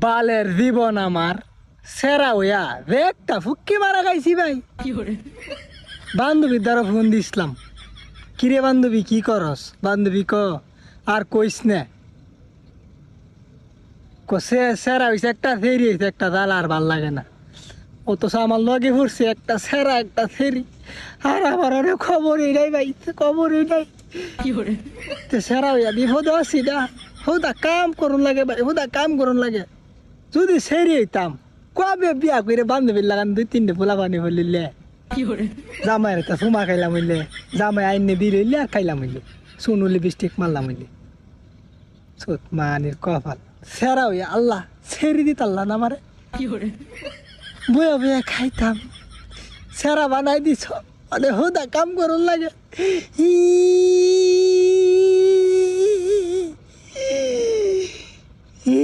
বালের জীবন আমার সেরা হইয়া একটা ফুক্কি মারা খাইছি ভাই। বান্ধবীর দ্বারা ফোন দিছিলাম, কিরে বান্ধবী কি করস? বান্ধবী ক আর কইস না, সেরা হইছে একটা ফেরি হইছে একটা জাল, আর ভাল লাগে না। অথচ আমার লগে পড়ছে একটা সেরা একটা ফেরি, আর আমার অনেক খবরই নাই ভাই, খবরই নাই। সেরা হইয়া বিপদ আছি না, হুদা কাম করুন লাগে ভাই, হুদা কাম করুন লাগে। যদি সেরি হইতাম কবে বিয়া করে বান্ধবীর লাগান 2-3টে পোলা পানি হইলে জামাইয়ের একটা সুমা খাইলাম হইলে, জামাই আইনে বির হইলে আর খাইলাম হইলে, সুনুলি লিপস্টিক মারলাম হইলে। সত মানির কপাল সেরা হইয়া আল্লাহ ছেড়ে দিত আল্লাহ না আমারে, বয়া বয়া খাইতাম। সেরা বানাই দিছ মানে হুদা কাম করুন লাগে। ই ই, ই,